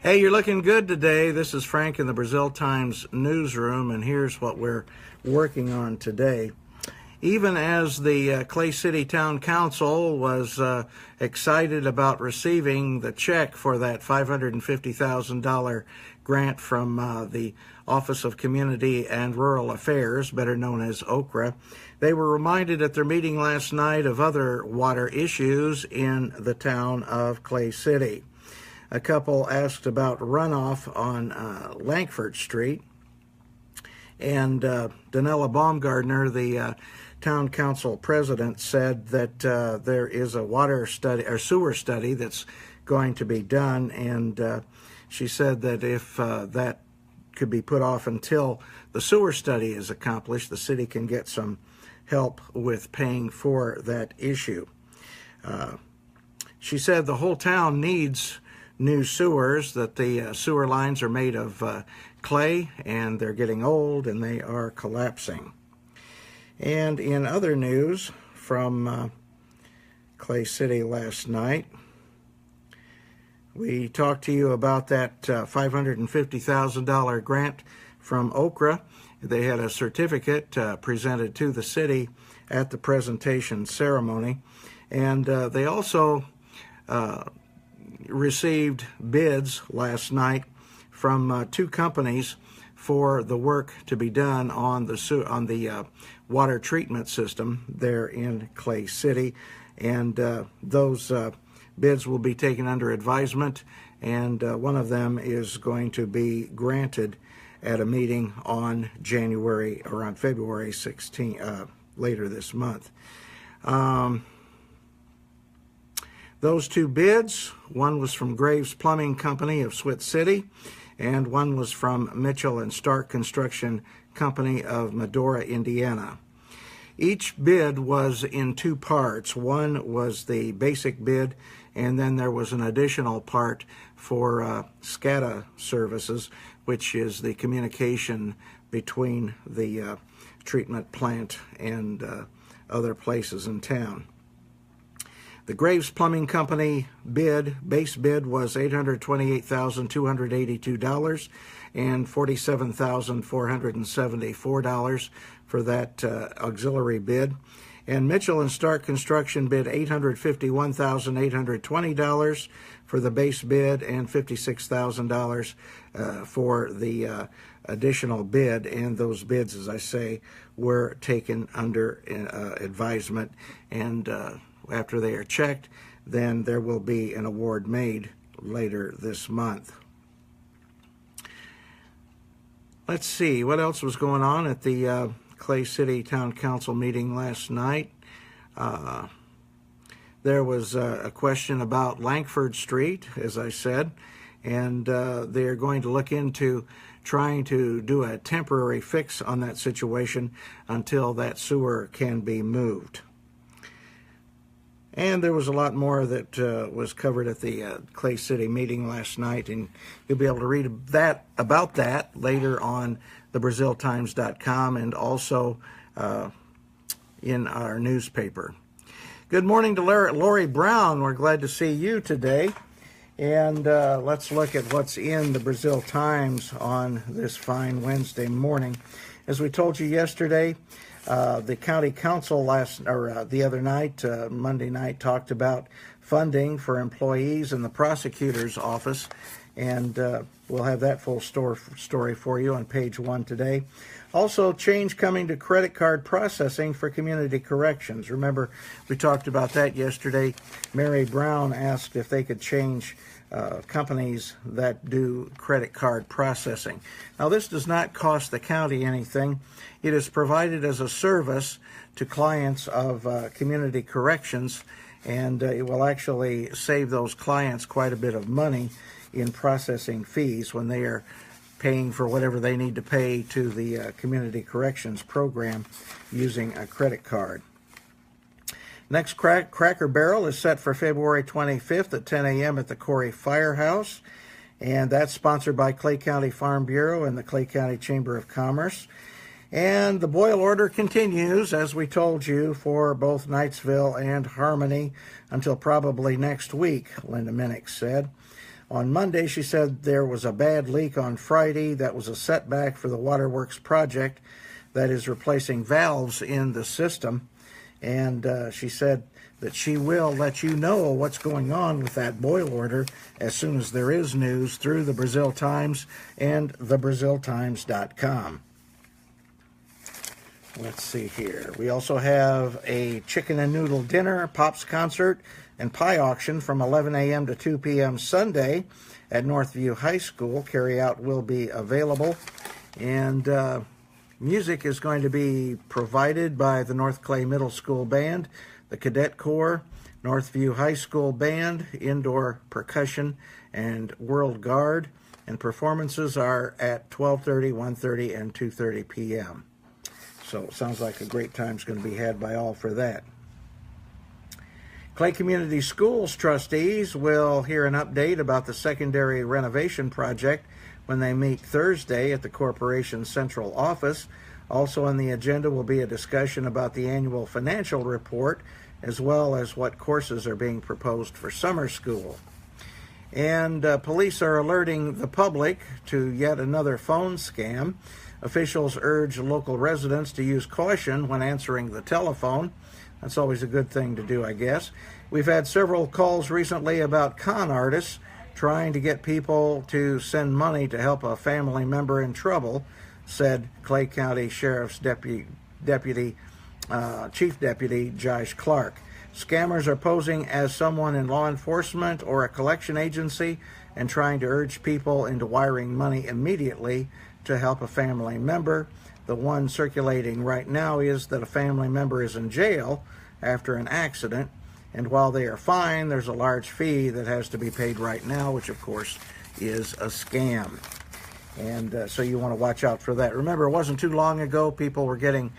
Hey, you're looking good today. This is Frank in the Brazil Times newsroom, and here's what we're working on today. Even as the Clay City Town Council was excited about receiving the check for that $550,000 grant from the Office of Community and Rural Affairs, better known as OCRA, they were reminded at their meeting last night of other water issues in the town of Clay City. A couple asked about runoff on Lankford Street, and Danella Baumgardner, the town council president, said that there is a water study or sewer study that's going to be done, and she said that if that could be put off until the sewer study is accomplished, the city can get some help with paying for that issue. She said the whole town needs new sewers, that the sewer lines are made of clay and they're getting old and they are collapsing. And in other news from Clay City last night, we talked to you about that $550,000 grant from OCRA. They had a certificate presented to the city at the presentation ceremony, and they also received bids last night from two companies for the work to be done on the water treatment system there in Clay City, and those bids will be taken under advisement, and one of them is going to be granted at a meeting on February 16th, later this month. Those two bids, one was from Graves Plumbing Company of Swit City, and one was from Mitchell and Stark Construction Company of Medora, Indiana. Each bid was in two parts. One was the basic bid, and then there was an additional part for SCADA services, which is the communication between the treatment plant and other places in town. The Graves Plumbing Company base bid was $828,282 and $47,474 for that auxiliary bid. And Mitchell and Stark Construction bid $851,820 for the base bid and $56,000 for the additional bid. And those bids, as I say, were taken under advisement, and after they are checked, then there will be an award made later this month. Let's see, what else was going on at the Clay City Town Council meeting last night? There was a question about Lankford Street, as I said, and they're going to look into trying to do a temporary fix on that situation until that sewer can be moved. And there was a lot more that was covered at the Clay City meeting last night, and you'll be able to read about that later on thebraziltimes.com and also in our newspaper. Good morning to Lori Brown. We're glad to see you today. And let's look at what's in the Brazil Times on this fine Wednesday morning. As we told you yesterday, the county council the other night, Monday night, talked about funding for employees in the prosecutor's office, and we'll have that full story for you on page 1 today. Also, change coming to credit card processing for community corrections. Remember, we talked about that yesterday. Mary Brown asked if they could change companies that do credit card processing. Now, this does not cost the county anything. It is provided as a service to clients of community corrections, and it will actually save those clients quite a bit of money in processing fees when they are paying for whatever they need to pay to the community corrections program using a credit card. Next Cracker Barrel is set for February 25th at 10 a.m. at the Corey Firehouse, and that's sponsored by Clay County Farm Bureau and the Clay County Chamber of Commerce. And the boil order continues, as we told you, for both Knightsville and Harmony until probably next week, Linda Minnick said. On Monday, she said there was a bad leak on Friday that was a setback for the waterworks project that is replacing valves in the system. And she said that she will let you know what's going on with that boil order as soon as there is news through the Brazil Times and thebraziltimes.com. Let's see here. We also have a chicken and noodle dinner, Pops concert, and pie auction from 11 a.m. to 2 p.m. Sunday at Northview High School. Carryout will be available. And music is going to be provided by the North Clay Middle School Band, the Cadet Corps, Northview High School Band, indoor percussion, and World Guard. And performances are at 12:30, 1:30, and 2:30 p.m. So it sounds like a great time's going to be had by all for that. Clay Community Schools trustees will hear an update about the secondary renovation project when they meet Thursday at the corporation's central office. Also on the agenda will be a discussion about the annual financial report, as well as what courses are being proposed for summer school. And police are alerting the public to yet another phone scam. Officials urge local residents to use caution when answering the telephone. That's always a good thing to do, I guess. We've had several calls recently about con artists trying to get people to send money to help a family member in trouble, said Clay County Sheriff's Chief Deputy Josh Clark. Scammers are posing as someone in law enforcement or a collection agency and trying to urge people into wiring money immediately to help a family member. The one circulating right now is that a family member is in jail after an accident, and while they are fine, there's a large fee that has to be paid right now, which of course is a scam. And so you want to watch out for that. Remember, it wasn't too long ago people were getting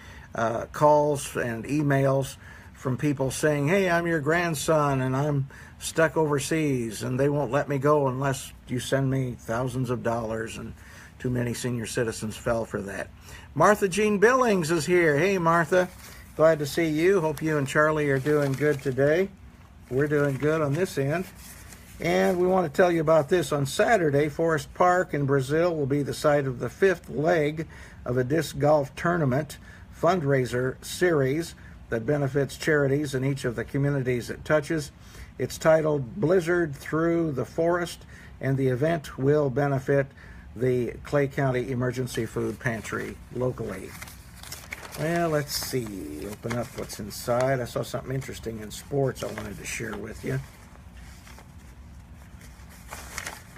calls and emails from people saying, hey, I'm your grandson and I'm stuck overseas and they won't let me go unless you send me thousands of dollars, and too many senior citizens fell for that. Martha Jean Billings is here. Hey, Martha. Glad to see you. Hope you and Charlie are doing good today. We're doing good on this end. And we want to tell you about this. On Saturday, Forest Park in Brazil will be the site of the 5th leg of a disc golf tournament fundraiser series that benefits charities in each of the communities it touches. It's titled Blizzard Through the Forest, and the event will benefit the Clay County Emergency Food Pantry locally. Well, let's see. Open up what's inside. I saw something interesting in sports I wanted to share with you.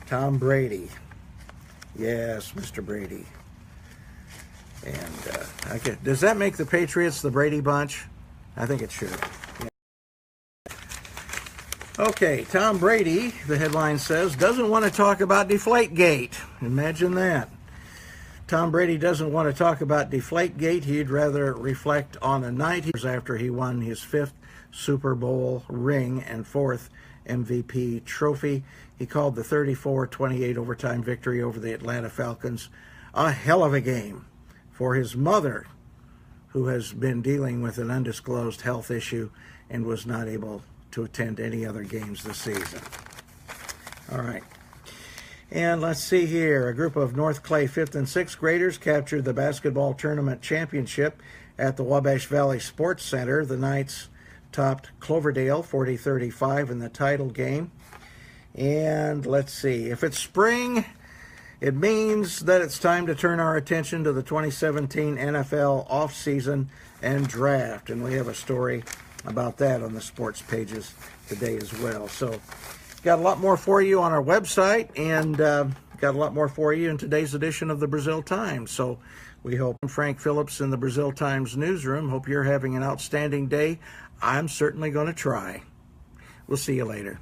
Tom Brady. Yes, Mr. Brady. And does that make the Patriots the Brady Bunch? I think it should. Yeah. Okay, Tom Brady, the headline says, doesn't want to talk about Deflategate. Imagine that. Tom Brady doesn't want to talk about Deflategate. He'd rather reflect on a night after he won his 5th Super Bowl ring and 4th MVP trophy. He called the 34-28 overtime victory over the Atlanta Falcons a hell of a game for his mother, who has been dealing with an undisclosed health issue and was not able to attend any other games this season. All right. And let's see here. A group of North Clay 5th and 6th graders captured the basketball tournament championship at the Wabash Valley Sports Center. The Knights topped Cloverdale 40-35 in the title game. And let's see. If it's spring, it means that it's time to turn our attention to the 2017 NFL offseason and draft. And we have a story about that on the sports pages today as well. So got a lot more for you on our website, and got a lot more for you in today's edition of the Brazil Times. So we hope. I'm Frank Phillips in the Brazil Times newsroom. Hope you're having an outstanding day. I'm certainly going to try. We'll see you later.